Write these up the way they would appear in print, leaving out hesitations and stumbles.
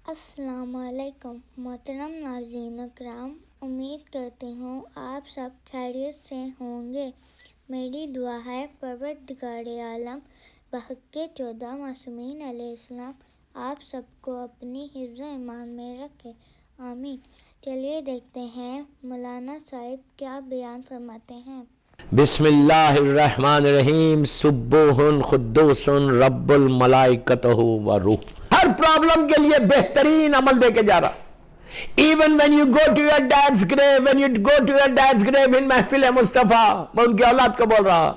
السلام علیکم محترم ناظرین اکرام، امید کرتی ہوں آپ سب خیریت سے ہوں گے۔ میری دعا ہے پروردگار عالم بحق 14 معصومین علیہ السلام آپ سب کو اپنی حفظ ایمان میں رکھے، آمین۔ چلیے دیکھتے ہیں مولانا صاحب کیا بیان فرماتے ہیں۔ بسم اللہ الرحمن الرحیم۔ سبوح قدوس رب الملائکۃ والروح۔ ہر پرابلم کے لیے بہترین عمل دے کے جا رہا۔ Even when you go to your dad's grave, when you go to your dad's grave in محفل مصطفیٰ، میں ان کی اولاد کو بول رہا،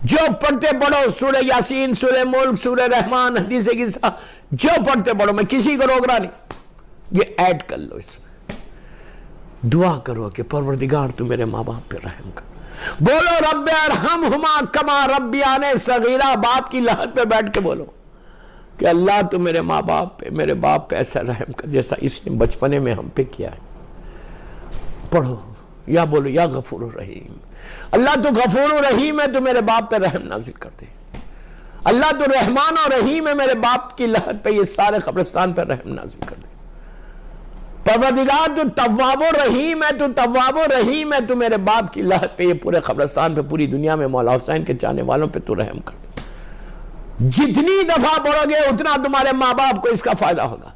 جو پڑھتے پڑھو سورہ یاسین، سورہ ملک، سورہ رحمان، حدیث قصہ، جو پڑھتے پڑھو، میں کسی کو روک رہا نہیں، یہ ایڈ کر لو اس میں۔ دعا کرو کہ پروردگار تو میرے ماں باپ پہ رحم کر۔ بولو رب ارحمہما کما ربیانی صغیرہ، باپ کی لحد پہ بیٹھ کے بولو کہ اللہ تو میرے ماں باپ پہ، میرے باپ پہ ایسا رحم کر جیسا اس نے بچپنے میں ہم پہ کیا ہے۔ پڑھو یا بولو یا غفور الرحیم، اللہ تو غفور الرحیم ہے، تو میرے باپ پہ رحم نازل کر دے۔ اللہ تو رحمان اور رحیم ہے، میرے باپ کی لحد پہ یہ سارے قبرستان پہ رحم نازل کر دے۔ پروردگار تو تواب و رحیم ہے، تو تواب و رحیم ہے، تو میرے باپ کی لحد پہ، یہ پورے قبرستان پہ، پوری دنیا میں مولا حسین کے چاہنے والوں پہ تو رحم کر دے۔ جتنی دفعہ پڑھو گے اتنا تمہارے ماں باپ کو اس کا فائدہ ہوگا۔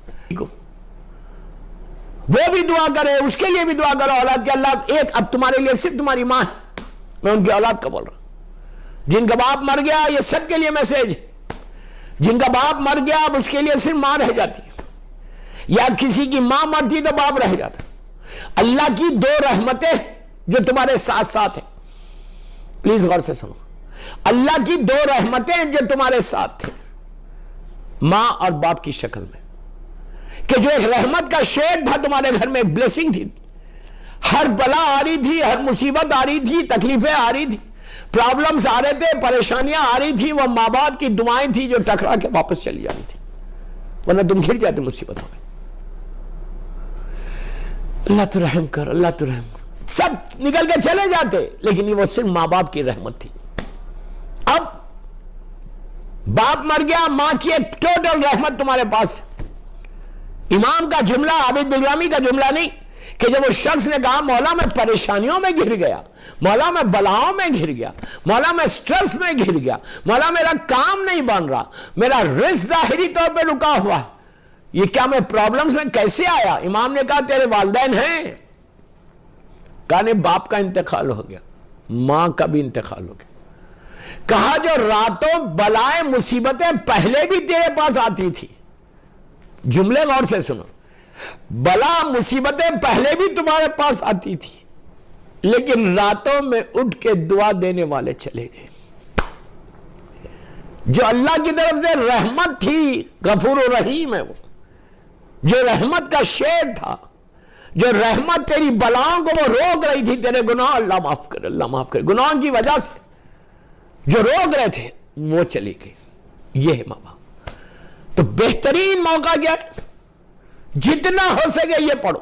وہ بھی دعا کرے، اس کے لیے بھی دعا کرو اولاد کے، اللہ ایک اب تمہارے لیے صرف تمہاری ماں ہے، میں ان کی اولاد کا بول رہا ہوں۔ جن کا باپ مر گیا، یہ سب کے لیے میسیج، جن کا باپ مر گیا اب اس کے لیے صرف ماں رہ جاتی ہے، یا کسی کی ماں مرتی تو باپ رہ جاتا۔ اللہ کی دو رحمتیں جو تمہارے ساتھ ساتھ ہیں، پلیز غور سے سنو، اللہ کی دو رحمتیں جو تمہارے ساتھ تھے، ماں اور باپ کی شکل میں، کہ جو ایک رحمت کا شیڈ تھا تمہارے گھر میں، ایک بلیسنگ تھی، ہر بلا آ رہی تھی، ہر مصیبت آ رہی تھی، تکلیفیں آ رہی تھی، پرابلمز آ رہے تھے، پریشانیاں آ رہی تھی، وہ ماں باپ کی دعائیں تھی جو ٹکرا کے واپس چلی جا رہی تھی، ورنہ تم گر جاتے مصیبتوں میں۔ اللہ تو رحم کر، اللہ تو رحم کر، سب نکل کے چلے جاتے، لیکن وہ صرف ماں باپ کی رحمت تھی۔ اب باپ مر گیا، ماں کی ایک ٹوٹل رحمت تمہارے پاس۔ امام کا جملہ، عابد بلرامی کا جملہ نہیں، کہ جب وہ شخص نے کہا مولا میں پریشانیوں میں گر گیا، مولا میں بلاؤں میں گر گیا، مولا میں سٹریس میں گر گیا، مولا میرا کام نہیں بن رہا، میرا رزق ظاہری طور پہ رکا ہوا، یہ کیا میں پرابلمز میں کیسے آیا؟ امام نے کہا تیرے والدین ہیں۔ کہا نہیں، باپ کا انتقال ہو گیا، ماں کا بھی انتقال ہو گیا۔ کہا جو راتوں بلائیں مصیبتیں پہلے بھی تیرے پاس آتی تھی، جملے غور سے سنو، بلا مصیبتیں پہلے بھی تمہارے پاس آتی تھی، لیکن راتوں میں اٹھ کے دعا دینے والے چلے گئے۔ جو اللہ کی طرف سے رحمت تھی، غفور و رحیم ہے وہ، جو رحمت کا شیڈ تھا، جو رحمت تیری بلاؤں کو وہ روک رہی تھی، تیرے گناہ اللہ معاف کرے، اللہ معاف کرے، گناہوں کی وجہ سے جو روک رہے تھے وہ چلی گئی۔ یہ ہے ماں باپ۔ تو بہترین موقع کیا ہے؟ جتنا ہو سکے یہ پڑھو۔